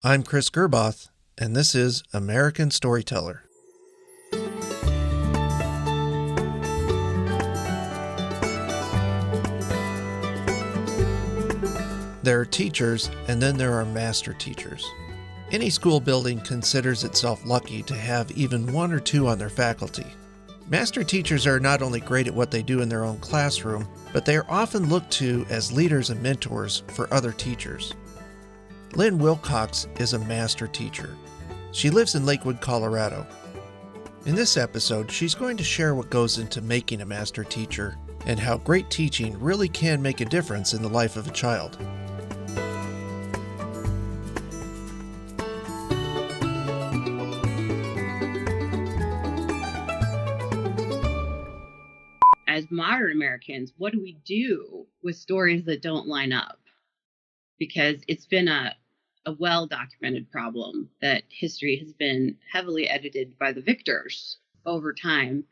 I'm Chris Gerboth, and this is American Storyteller. There are teachers, and then there are master teachers. Any school building considers itself lucky to have even one or two on their faculty. Master teachers are not only great at what they do in their own classroom, but they are often looked to as leaders and mentors for other teachers. Lynn Wilcox is a master teacher. She lives in Lakewood, Colorado. In this episode, she's going to share what goes into making a master teacher and how great teaching really can make a difference in the life of a child. As modern Americans, what do we do with stories that don't line up? Because it's been a well-documented problem that history has been heavily edited by the victors over time.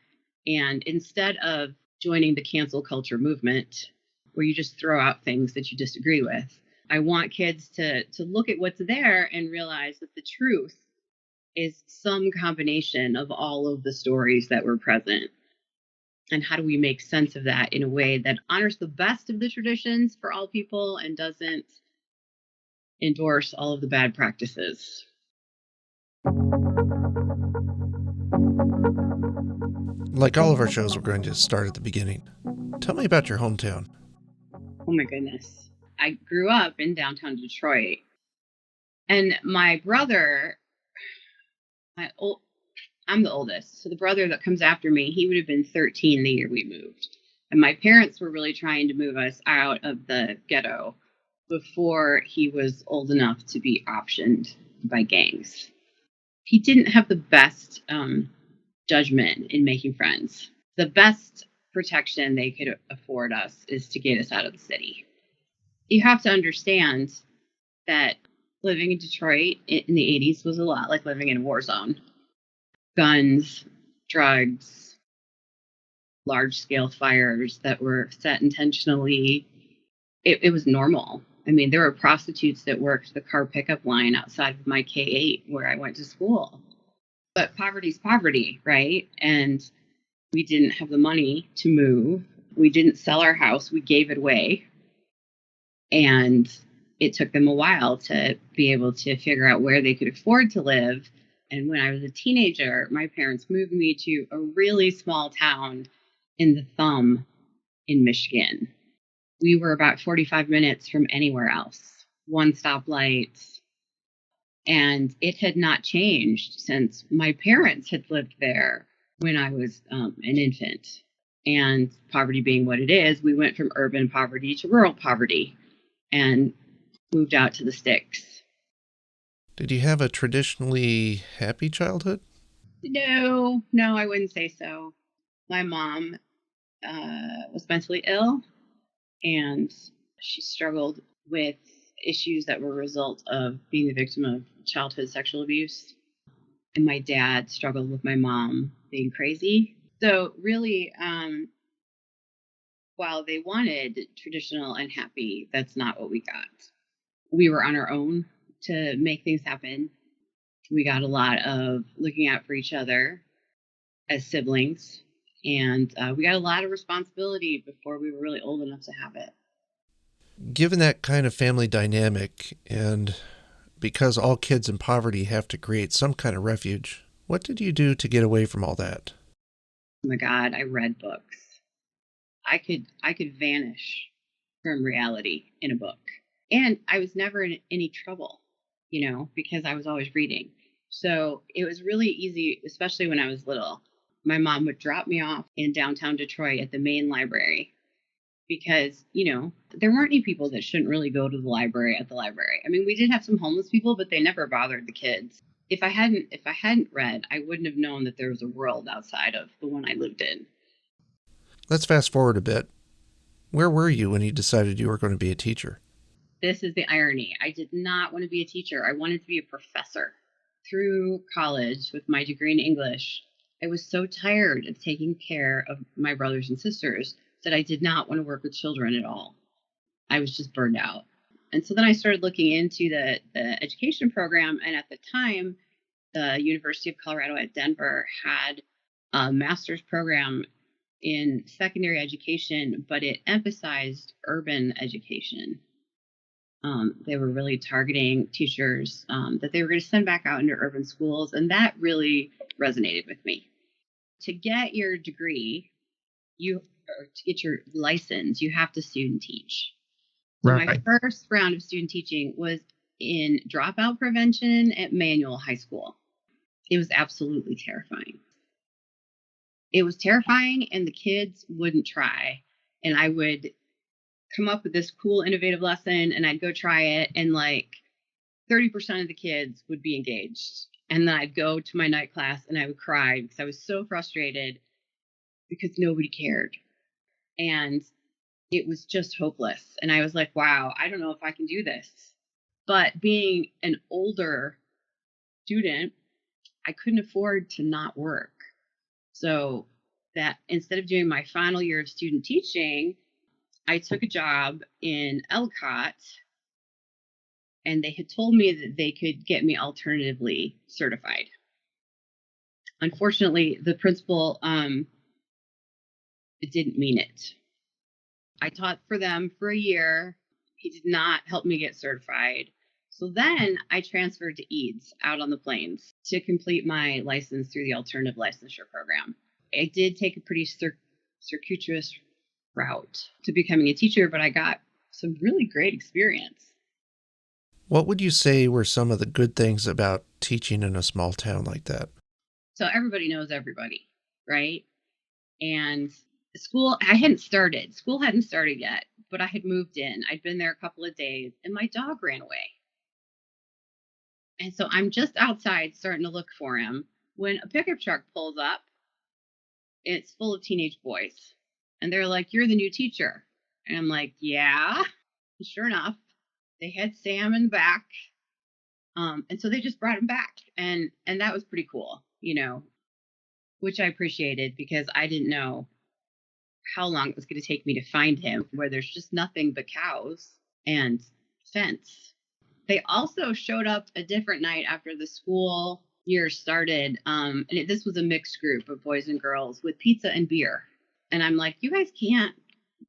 And instead of joining the cancel culture movement, where you just throw out things that you disagree with, I want kids to look at what's there and realize that the truth is some combination of all of the stories that were present. And how do we make sense of that in a way that honors the best of the traditions for all people and doesn't endorse all of the bad practices? Like all of our shows, we're going to start at the beginning. Tell me about your hometown. Oh my goodness. I grew up in downtown Detroit. And my brother, I'm the oldest. So the brother that comes after me, he would have been 13 the year we moved. And my parents were really trying to move us out of the ghetto before he was old enough to be optioned by gangs. He didn't have the best judgment in making friends. The best protection they could afford us is to get us out of the city. You have to understand that living in Detroit in the 80s was a lot like living in a war zone. Guns, drugs, large-scale fires that were set intentionally. It was normal. I mean, there were prostitutes that worked the car pickup line outside of my K-8 where I went to school. But poverty's poverty, right? And we didn't have the money to move. We didn't sell our house. We gave it away. And it took them a while to be able to figure out where they could afford to live. And when I was a teenager, my parents moved me to a really small town in the Thumb in Michigan. We were about 45 minutes from anywhere else, one stoplight. And it had not changed since my parents had lived there when I was an infant. And poverty being what it is, we went from urban poverty to rural poverty and moved out to the sticks. Did you have a traditionally happy childhood? No, I wouldn't say so. My mom was mentally ill, and she struggled with issues that were a result of being the victim of childhood sexual abuse. And my dad struggled with my mom being crazy. So really, while they wanted traditional and happy, that's not what we got. We were on our own to make things happen. We got a lot of looking out for each other as siblings, and we got a lot of responsibility before we were really old enough to have it. Given that kind of family dynamic, and because all kids in poverty have to create some kind of refuge, what did you do to get away from all that? Oh my God, I read books. I could vanish from reality in a book. And I was never in any trouble, because I was always reading. So it was really easy, especially when I was little. My mom would drop me off in downtown Detroit at the main library because, there weren't any people that shouldn't really go to the library at the library. I mean, we did have some homeless people, but they never bothered the kids. If I hadn't read, I wouldn't have known that there was a world outside of the one I lived in. Let's fast forward a bit. Where were you when you decided you were going to be a teacher? This is the irony. I did not want to be a teacher. I wanted to be a professor. Through college with my degree in English, I was so tired of taking care of my brothers and sisters that I did not want to work with children at all. I was just burned out. And so then I started looking into the education program. And at the time, the University of Colorado at Denver had a master's program in secondary education, but it emphasized urban education. They were really targeting teachers that they were going to send back out into urban schools. And that really resonated with me. To get your degree, or to get your license, you have to student teach. So my first round of student teaching was in dropout prevention at Manual High School. It was absolutely terrifying. It was terrifying, and the kids wouldn't try. And I would come up with this cool, innovative lesson, and I'd go try it, and like 30% of the kids would be engaged. And then I'd go to my night class, and I would cry because I was so frustrated because nobody cared. And it was just hopeless. And I was like, wow, I don't know if I can do this. But being an older student, I couldn't afford to not work. So that instead of doing my final year of student teaching, I took a job in Ellicott, and they had told me that they could get me alternatively certified. Unfortunately, the principal didn't mean it. I taught for them for a year. He did not help me get certified. So then I transferred to Eads out on the plains to complete my license through the alternative licensure program. I did take a pretty circuitous route to becoming a teacher, but I got some really great experience. What would you say were some of the good things about teaching in a small town like that? So everybody knows everybody, right? And school hadn't started yet, but I had moved in. I'd been there a couple of days, and my dog ran away. And so I'm just outside starting to look for him when a pickup truck pulls up. It's full of teenage boys. And they're like, "You're the new teacher." And I'm like, "Yeah." And sure enough, they had Sam in the back. And so they just brought him back. And that was pretty cool, which I appreciated because I didn't know how long it was going to take me to find him where there's just nothing but cows and fence. They also showed up a different night after the school year started. This was a mixed group of boys and girls with pizza and beer. And I'm like, you can't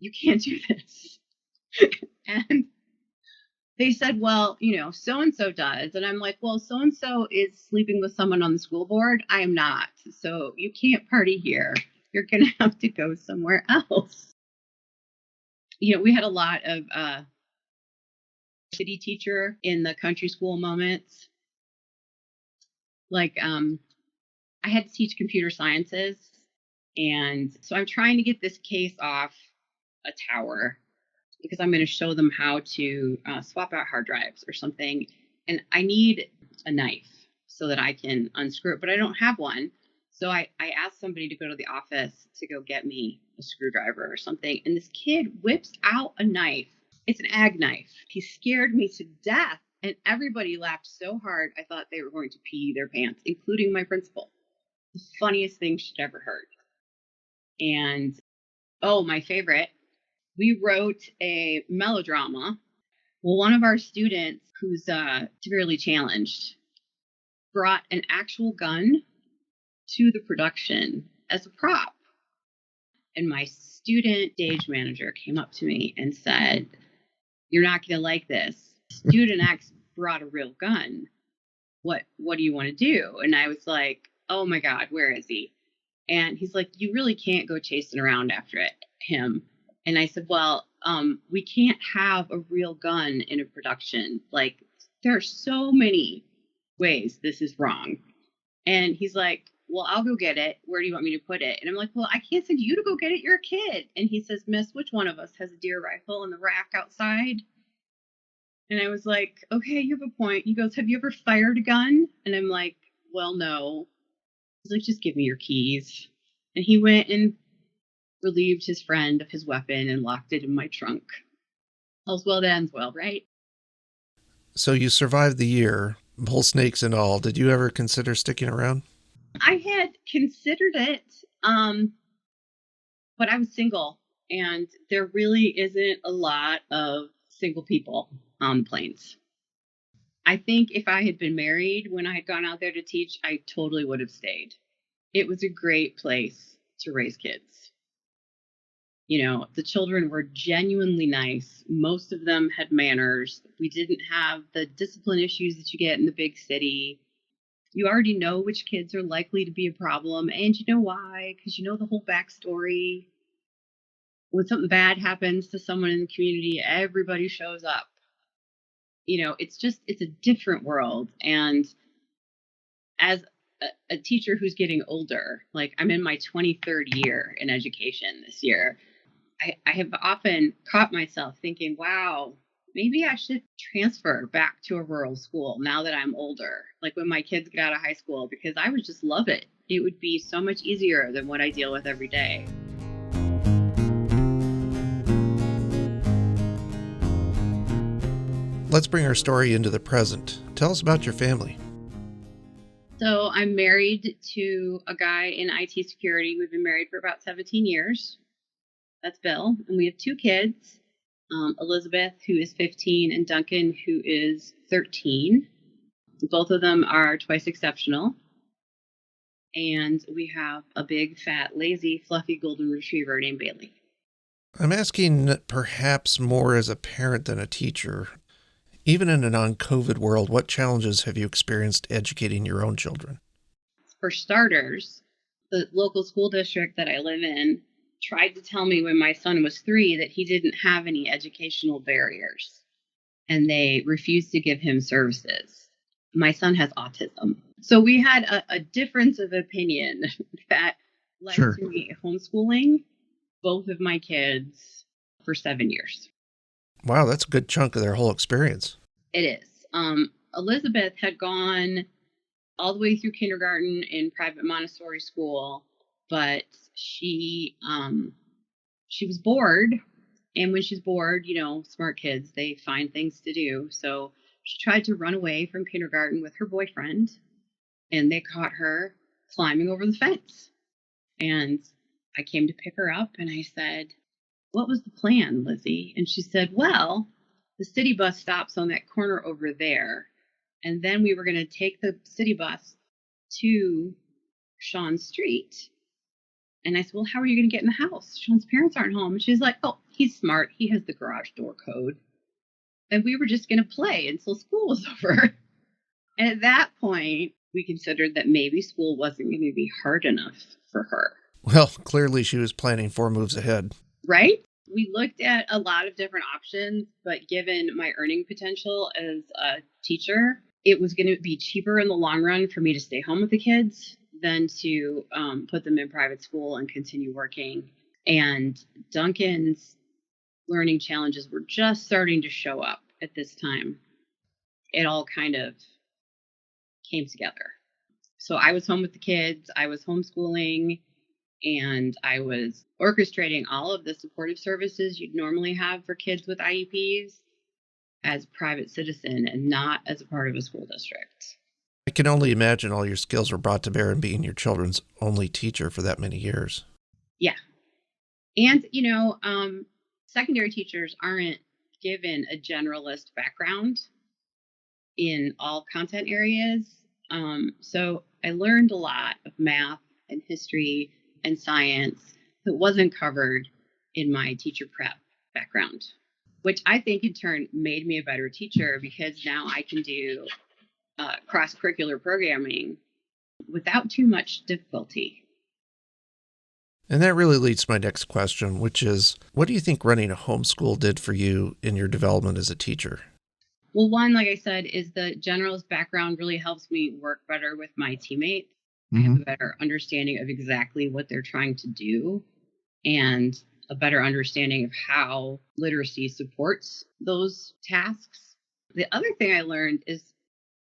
do this. And they said, well, so-and-so does. And I'm like, well, so-and-so is sleeping with someone on the school board. I am not. So you can't party here. You're going to have to go somewhere else. We had a lot of city teacher in the country school moments. Like, I had to teach computer sciences. And so I'm trying to get this case off a tower because I'm going to show them how to swap out hard drives or something. And I need a knife so that I can unscrew it, but I don't have one. So I asked somebody to go to the office to go get me a screwdriver or something. And this kid whips out a knife. It's an ag knife. He scared me to death. And everybody laughed so hard, I thought they were going to pee their pants, including my principal. The funniest thing she'd ever heard. And, my favorite, we wrote a melodrama. Well, one of our students who's severely challenged brought an actual gun to the production as a prop. And my student stage manager came up to me and said, "You're not going to like this. Student X brought a real gun. What do you want to do?" And I was like, "Oh my God, where is he?" And he's like, "You really can't go chasing around after him." And I said, "Well, we can't have a real gun in a production. Like, there are so many ways this is wrong." And he's like, "Well, I'll go get it. Where do you want me to put it?" And I'm like, "Well, I can't send you to go get it. You're a kid." And he says, "Miss, which one of us has a deer rifle in the rack outside?" And I was like, "Okay, you have a point." He goes, "Have you ever fired a gun?" And I'm like, "Well, no." He's like, "Just give me your keys." And he went and relieved his friend of his weapon and locked it in my trunk. All's well that ends well, right? So you survived the year, bull snakes and all. Did you ever consider sticking around? I had considered it, but I was single, and there really isn't a lot of single people. on the plains. I think if I had been married when I had gone out there to teach, I totally would have stayed. It was a great place to raise kids. The children were genuinely nice. Most of them had manners. We didn't have the discipline issues that you get in the big city. You already know which kids are likely to be a problem, and you know why, because you know the whole backstory. When something bad happens to someone in the community, everybody shows up. It's a different world. And as a teacher who's getting older, like I'm in my 23rd year in education this year, I have often caught myself thinking, wow, maybe I should transfer back to a rural school now that I'm older, like when my kids get out of high school, because I would just love it. It would be so much easier than what I deal with every day. Let's bring our story into the present. Tell us about your family. So I'm married to a guy in IT security. We've been married for about 17 years. That's Bill. And we have two kids, Elizabeth, who is 15, and Duncan, who is 13. Both of them are twice exceptional. And we have a big, fat, lazy, fluffy golden retriever named Bailey. I'm asking perhaps more as a parent than a teacher. Even in a non-COVID world, what challenges have you experienced educating your own children? For starters, the local school district that I live in tried to tell me when my son was 3 that he didn't have any educational barriers, and they refused to give him services. My son has autism. So we had a difference of opinion that led to me homeschooling both of my kids for 7 years. Wow, that's a good chunk of their whole experience. It is. Elizabeth had gone all the way through kindergarten in private Montessori school, but she was bored. And when she's bored, smart kids, they find things to do. So she tried to run away from kindergarten with her boyfriend, and they caught her climbing over the fence. And I came to pick her up, and I said, "What was the plan, Lizzie?" And she said, "Well, the city bus stops on that corner over there. And then we were going to take the city bus to Sean's street." And I said, "Well, how are you going to get in the house? Sean's parents aren't home." And she's like, "Oh, he's smart. He has the garage door code." And we were just going to play until school was over. And at that point, we considered that maybe school wasn't going to be hard enough for her. Well, clearly she was planning 4 moves ahead. Right? We looked at a lot of different options, but given my earning potential as a teacher, it was going to be cheaper in the long run for me to stay home with the kids than to put them in private school and continue working. And Duncan's learning challenges were just starting to show up at this time. It all kind of came together. So I was home with the kids, I was homeschooling, and I was orchestrating all of the supportive services you'd normally have for kids with IEPs as a private citizen and not as a part of a school district. I can only imagine all your skills were brought to bear in being your children's only teacher for that many years. Yeah. And, secondary teachers aren't given a generalist background in all content areas. So I learned a lot of math and history and science that wasn't covered in my teacher prep background, which I think in turn made me a better teacher because now I can do cross-curricular programming without too much difficulty. And that really leads to my next question, which is, what do you think running a homeschool did for you in your development as a teacher? Well, one, like I said, is the generalist background really helps me work better with my teammates. I have a better understanding of exactly what they're trying to do and a better understanding of how literacy supports those tasks. The other thing I learned is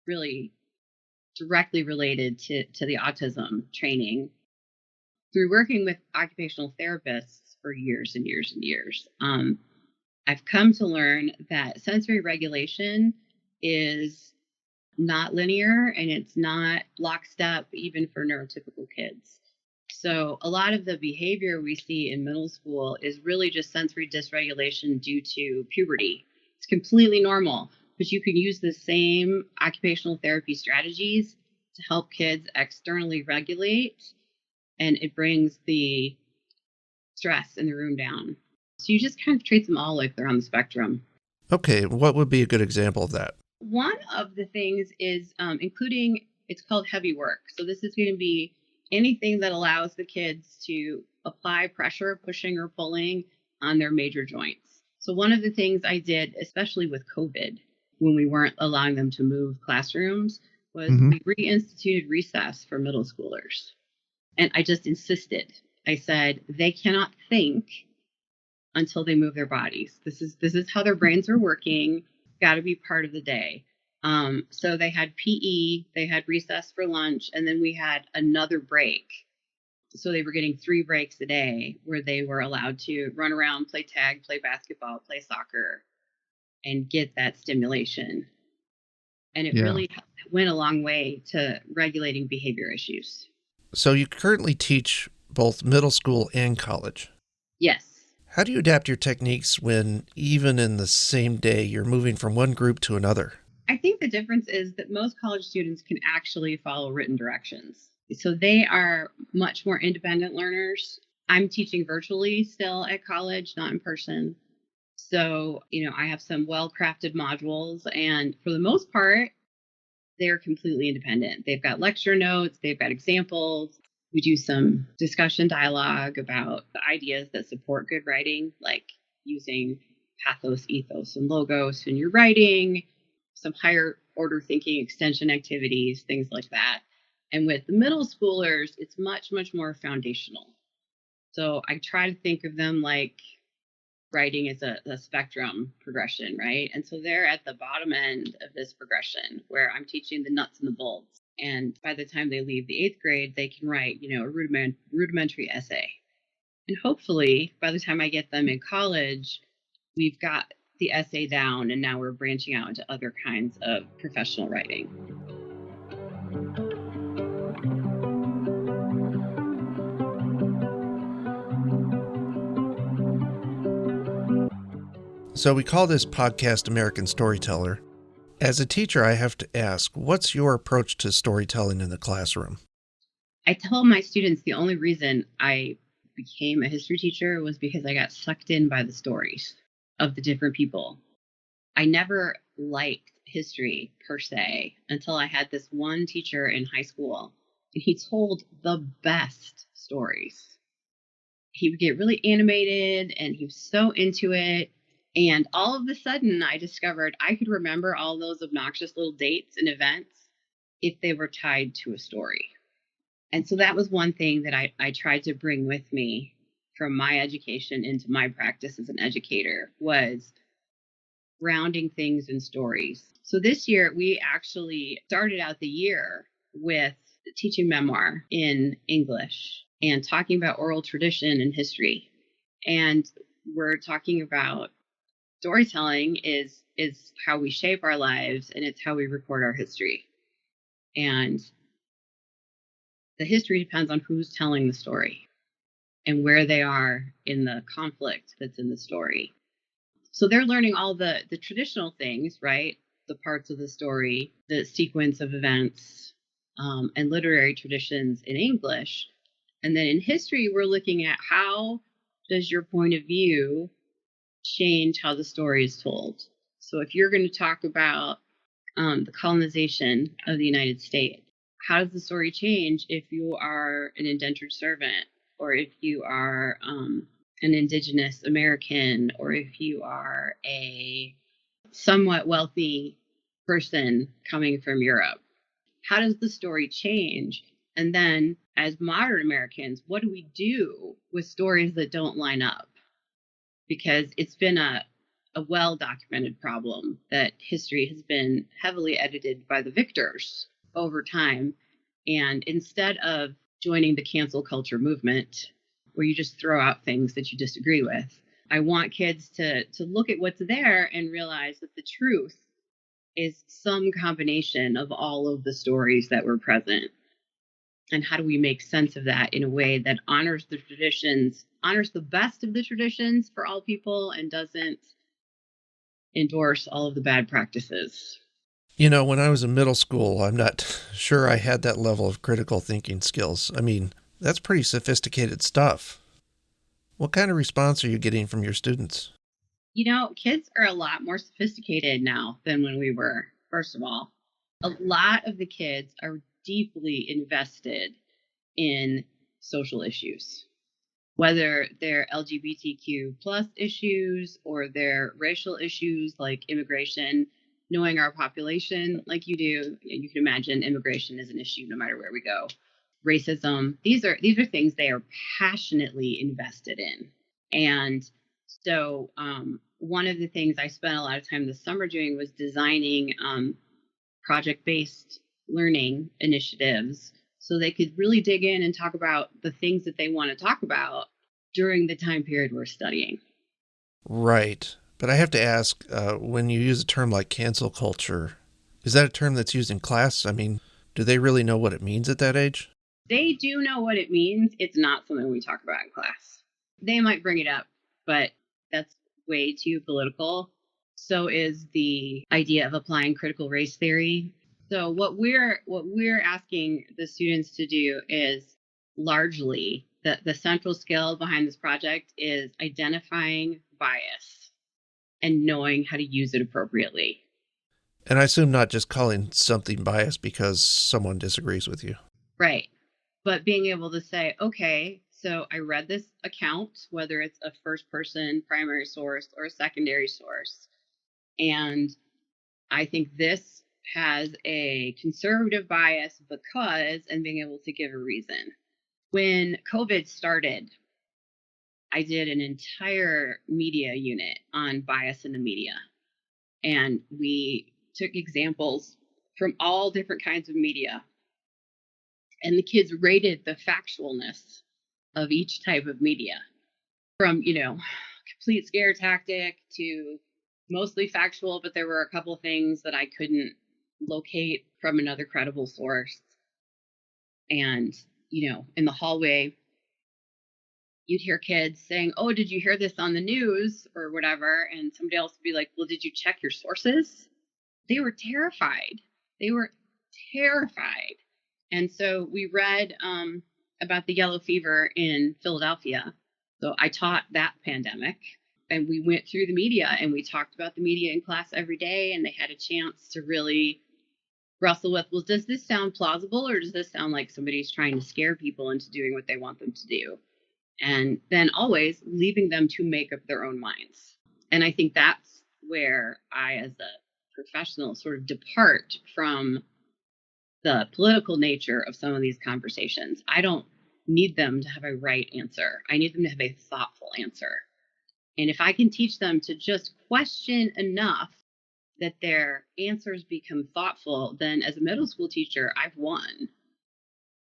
really directly related to the autism training. Through working with occupational therapists for years and years and years, I've come to learn that sensory regulation is not linear and it's not lockstep even for neurotypical kids. So a lot of the behavior we see in middle school is really just sensory dysregulation due to puberty. It's It's completely normal, but you can use the same occupational therapy strategies to help kids externally regulate, and it brings the stress in the room down. So you just kind of treat them all like they're on the spectrum. Okay, what would be a good example of that? One of the things is including, it's called heavy work. So this is going to be anything that allows the kids to apply pressure, pushing or pulling on their major joints. So one of the things I did, especially with COVID, when we weren't allowing them to move classrooms, was we reinstituted recess for middle schoolers. And I just insisted. I said, they cannot think until they move their bodies. This is how their brains are working. Got to be part of the day. So they had PE, they had recess for lunch, and then we had another break. So they were getting 3 breaks a day where they were allowed to run around, play tag, play basketball, play soccer, and get that stimulation. And it really went a long way to regulating behavior issues. So you currently teach both middle school and college. Yes. How do you adapt your techniques when, even in the same day, you're moving from one group to another? I think the difference is that most college students can actually follow written directions. So they are much more independent learners. I'm teaching virtually still at college, not in person. So, I have some well-crafted modules, and for the most part, they're completely independent. They've got lecture notes, they've got examples. We do some discussion dialogue about the ideas that support good writing, like using pathos, ethos, and logos in your writing, some higher order thinking extension activities, things like that. And with the middle schoolers, it's much, much more foundational. So I try to think of them like writing is a spectrum progression, right? And so they're at the bottom end of this progression where I'm teaching the nuts and the bolts. And by the time they leave the 8th grade, they can write, a rudimentary essay. And hopefully, by the time I get them in college, we've got the essay down, and now we're branching out into other kinds of professional writing. So we call this podcast American Storyteller. As a teacher, I have to ask, what's your approach to storytelling in the classroom? I tell my students the only reason I became a history teacher was because I got sucked in by the stories of the different people. I never liked history per se until I had this one teacher in high school, and he told the best stories. He would get really animated and he was so into it. And all of a sudden, I discovered I could remember all those obnoxious little dates and events if they were tied to a story. And so that was one thing that I tried to bring with me from my education into my practice as an educator, was grounding things in stories. So this year, we actually started out the year with teaching memoir in English and talking about oral tradition and history. And we're talking about storytelling is how we shape our lives, and it's how we record our history. And the history depends on who's telling the story and where they are in the conflict that's in the story. So they're learning all the traditional things, right? The parts of the story, the sequence of events, and literary traditions in English. And then in history, we're looking at how does your point of view change how the story is told. So if you're going to talk about the colonization of the United States, how does the story change if you are an indentured servant, or if you are an indigenous American, or if you are a somewhat wealthy person coming from Europe? How does the story change? And then as modern Americans, what do we do with stories that don't line up? Because it's been a well-documented problem that history has been heavily edited by the victors over time. And instead of joining the cancel culture movement, where you just throw out things that you disagree with, I want kids to look at what's there and realize that the truth is some combination of all of the stories that were present. And how do we make sense of that in a way that honors the traditions, honors the best of the traditions for all people, and doesn't endorse all of the bad practices. You know, when I was in middle school, I'm not sure I had that level of critical thinking skills. I mean, that's pretty sophisticated stuff. What kind of response are you getting from your students? Kids are a lot more sophisticated now than when we were, first of all. A lot of the kids are deeply invested in social issues, whether they're LGBTQ plus issues or they're racial issues like immigration. Knowing our population like you do, you can imagine immigration is an issue no matter where we go. Racism, these are things they are passionately invested in. And so one of the things I spent a lot of time this summer doing was designing project-based learning initiatives so they could really dig in and talk about the things that they want to talk about during the time period we're studying. Right. But I have to ask, when you use a term like cancel culture, is that a term that's used in class? I mean, do they really know what it means at that age? They do know what it means. It's not something we talk about in class. They might bring it up, but that's way too political. So is the idea of applying critical race theory. So what we're asking the students to do is largely the central skill behind this project is identifying bias and knowing how to use it appropriately. And I assume not just calling something biased because someone disagrees with you. Right. But being able to say, okay, so I read this account, whether it's a first person primary source or a secondary source, and I think this has a conservative bias because, and being able to give a reason. When COVID started, I did an entire media unit on bias in the media. And we took examples from all different kinds of media. And the kids rated the factualness of each type of media from, complete scare tactic to mostly factual, but there were a couple things that I couldn't locate from another credible source. And, in the hallway, you'd hear kids saying, "Oh, did you hear this on the news?" or whatever. And somebody else would be like, "Well, did you check your sources?" They were terrified. They were terrified. And so we read about the yellow fever in Philadelphia. So I taught that pandemic. And we went through the media and we talked about the media in class every day. And they had a chance to really wrestle with, well, does this sound plausible or does this sound like somebody's trying to scare people into doing what they want them to do? And then always leaving them to make up their own minds. And I think that's where I, as a professional, sort of depart from the political nature of some of these conversations. I don't need them to have a right answer. I need them to have a thoughtful answer. And if I can teach them to just question enough that their answers become thoughtful, then as a middle school teacher, I've won.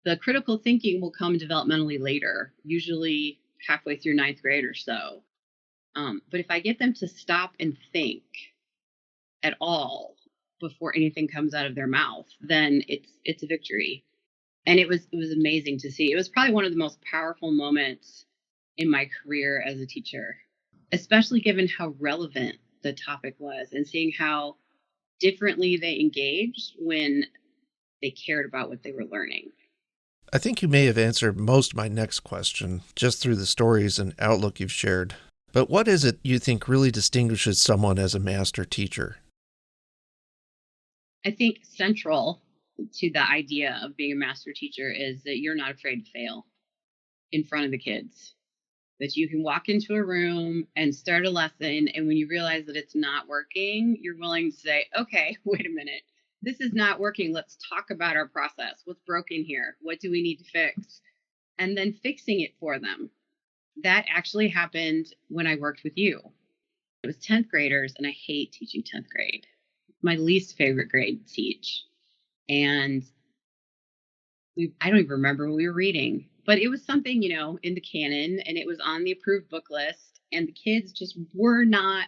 The critical thinking will come developmentally later, usually halfway through ninth grade or so. But if I get them to stop and think at all before anything comes out of their mouth, then it's a victory. And it was amazing to see. It was probably one of the most powerful moments in my career as a teacher, especially given how relevant the topic was and seeing how differently they engaged when they cared about what they were learning. I think you may have answered most of my next question just through the stories and outlook you've shared. But what is it you think really distinguishes someone as a master teacher? I think central to the idea of being a master teacher is that you're not afraid to fail in front of the kids. That you can walk into a room and start a lesson, and when you realize that it's not working, you're willing to say, okay, wait a minute, this is not working. Let's talk about our process. What's broken here? What do we need to fix? And then fixing it for them. That actually happened when I worked with you. It was 10th graders, and I hate teaching 10th grade. My least favorite grade to teach. And I don't even remember what we were reading, but it was something, in the canon, and it was on the approved book list, and the kids just were not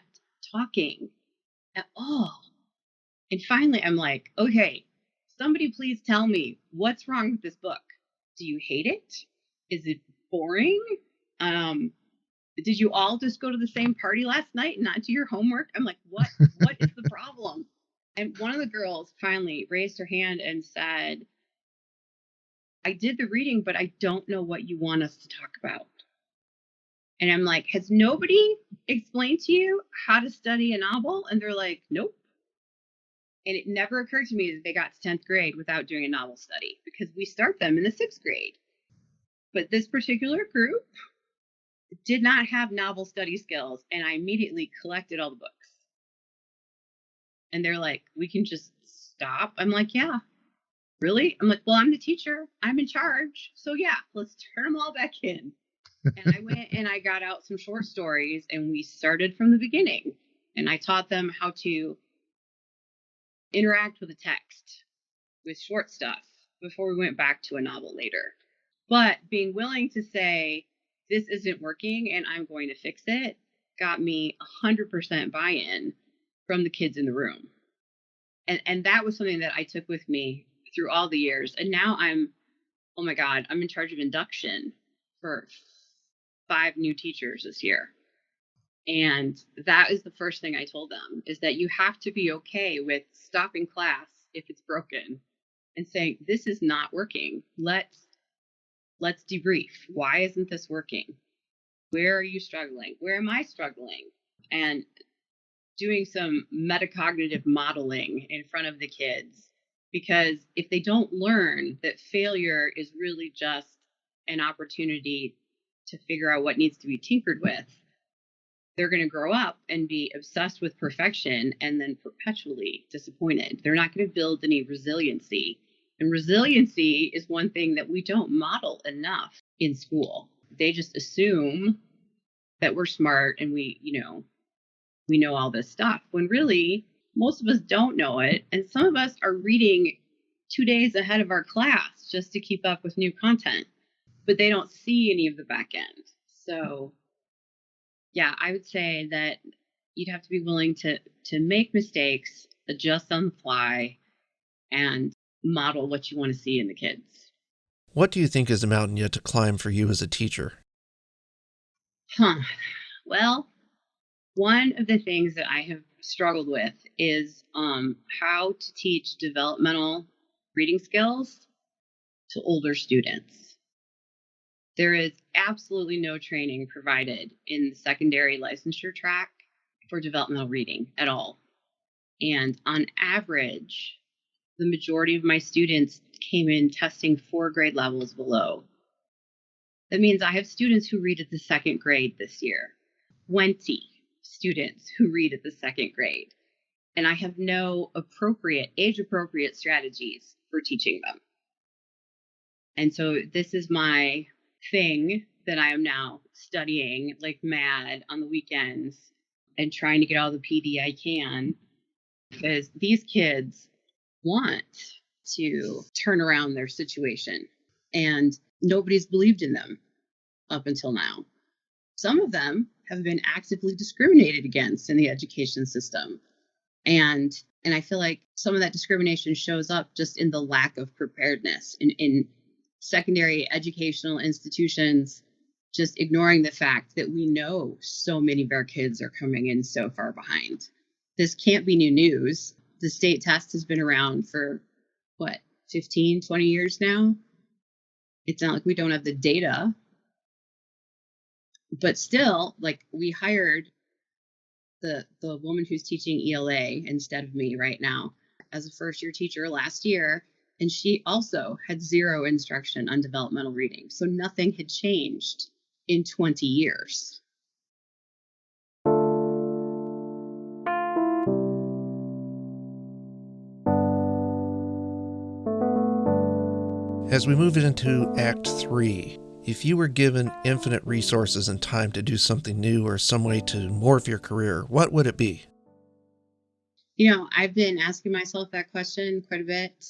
talking at all. And finally, I'm like, okay, somebody please tell me what's wrong with this book. Do you hate it? Is it boring? Did you all just go to the same party last night and not do your homework? I'm like, what is the problem? And one of the girls finally raised her hand and said, I did the reading, but I don't know what you want us to talk about. And I'm like, has nobody explained to you how to study a novel? And they're like, nope. And it never occurred to me that they got to 10th grade without doing a novel study, because we start them in the 6th grade. But this particular group did not have novel study skills. And I immediately collected all the books. And they're like, we can just stop. I'm like, yeah, really? I'm like, well, I'm the teacher. I'm in charge. So yeah, let's turn them all back in. And I went and I got out some short stories, and we started from the beginning. And I taught them how to interact with a text with short stuff before we went back to a novel later. But being willing to say, this isn't working and I'm going to fix it, got me 100% buy-in from the kids in the room. And that was something that I took with me through all the years. And now oh my God, I'm in charge of induction for 5 new teachers this year. And that is the first thing I told them, is that you have to be okay with stopping class if it's broken and saying, this is not working. Let's debrief. Why isn't this working? Where are you struggling? Where am I struggling? And doing some metacognitive modeling in front of the kids, because if they don't learn that failure is really just an opportunity to figure out what needs to be tinkered with, they're going to grow up and be obsessed with perfection and then perpetually disappointed. They're not going to build any resiliency. And resiliency is one thing that we don't model enough in school. They just assume that we're smart and we know all this stuff, when really most of us don't know it. And some of us are reading 2 days ahead of our class just to keep up with new content, but they don't see any of the back end. So yeah, I would say that you'd have to be willing to make mistakes, adjust on the fly, and model what you want to see in the kids. What do you think is a mountain yet to climb for you as a teacher? Well, one of the things that I have struggled with is how to teach developmental reading skills to older students. There is absolutely no training provided in the secondary licensure track for developmental reading at all. And on average, the majority of my students came in testing 4 grade levels below. That means I have students who read at the 2nd grade this year, 20 students who read at the 2nd grade. And I have no age-appropriate strategies for teaching them. And so this is my thing that I am now studying like mad on the weekends and trying to get all the PD I can, because these kids want to turn around their situation and nobody's believed in them up until now. Some of them have been actively discriminated against in the education system. And I feel like some of that discrimination shows up just in the lack of preparedness in secondary educational institutions, just ignoring the fact that we know so many of our kids are coming in so far behind. This can't be new news. The state test has been around for 15, 20 years now. It's not like we don't have the data, but still, like, we hired the woman who's teaching ELA instead of me right now as a first-year teacher last year, and she also had 0 instruction on developmental reading. So nothing had changed in 20 years. As we move into Act 3, if you were given infinite resources and time to do something new or some way to morph your career, what would it be? I've been asking myself that question quite a bit.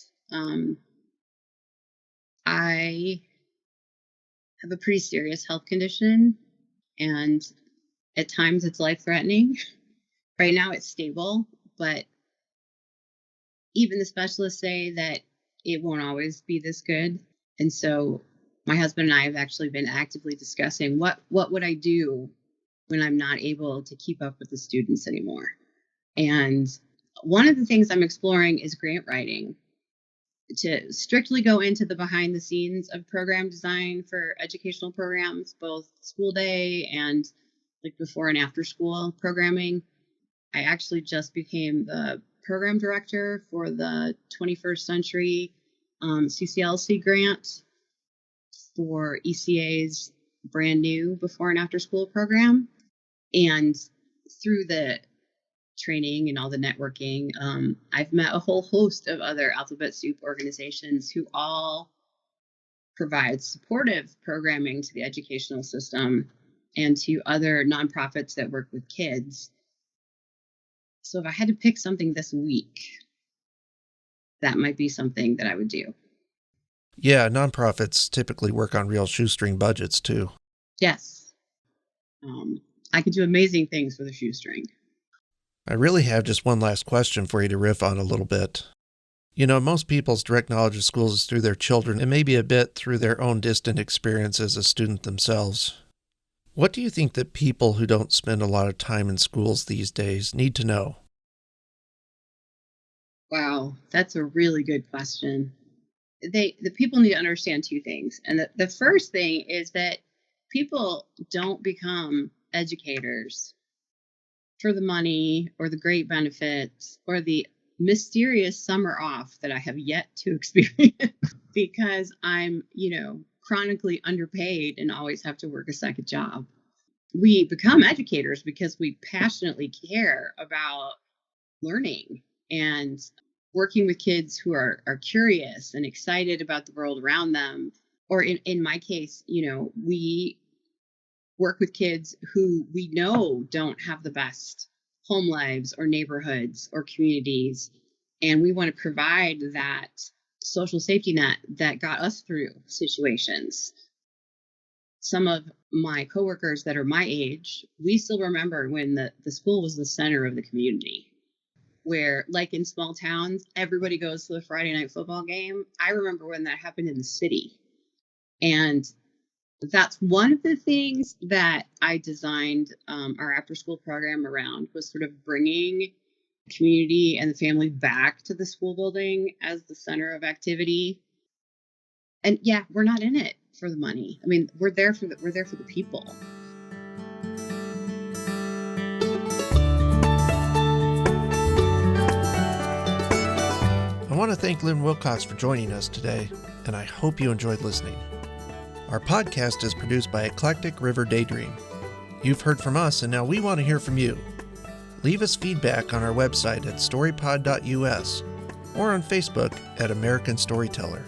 I have a pretty serious health condition, and at times it's life-threatening. Right now it's stable, but even the specialists say that it won't always be this good. And so my husband and I have actually been actively discussing what would I do when I'm not able to keep up with the students anymore. And one of the things I'm exploring is grant writing, to strictly go into the behind the scenes of program design for educational programs, both school day and like before and after school programming. I actually just became the program director for the 21st Century CCLC grant for ECA's brand new before and after school program. And through the training and all the networking, I've met a whole host of other Alphabet Soup organizations who all provide supportive programming to the educational system and to other nonprofits that work with kids. So if I had to pick something this week, that might be something that I would do. Yeah, nonprofits typically work on real shoestring budgets too. Yes. I could do amazing things with a shoestring. I really have just one last question for you to riff on a little bit. You know, most people's direct knowledge of schools is through their children and maybe a bit through their own distant experience as a student themselves. What do you think that people who don't spend a lot of time in schools these days need to know? Wow, that's a really good question. The people need to understand two things. And the first thing is that people don't become educators for the money or the great benefits or the mysterious summer off that I have yet to experience because I'm, chronically underpaid and always have to work a second job. We become educators because we passionately care about learning and working with kids who are curious and excited about the world around them. Or in my case, we work with kids who we know don't have the best home lives or neighborhoods or communities. And we want to provide that social safety net that got us through situations. Some of my coworkers that are my age, we still remember when the school was the center of the community, where like in small towns, everybody goes to the Friday night football game. I remember when that happened in the city. And that's one of the things that I designed our after school program around, was sort of bringing community and the family back to the school building as the center of activity. And yeah, we're not in it for the money. I mean, we're there for the people. I want to thank Lynn Wilcox for joining us today, and I hope you enjoyed listening. Our podcast is produced by Eclectic River Daydream. You've heard from us, and now we want to hear from you. Leave us feedback on our website at storypod.us or on Facebook at American Storyteller.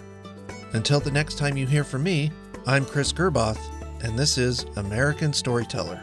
Until the next time you hear from me, I'm Chris Gerboth, and this is American Storyteller.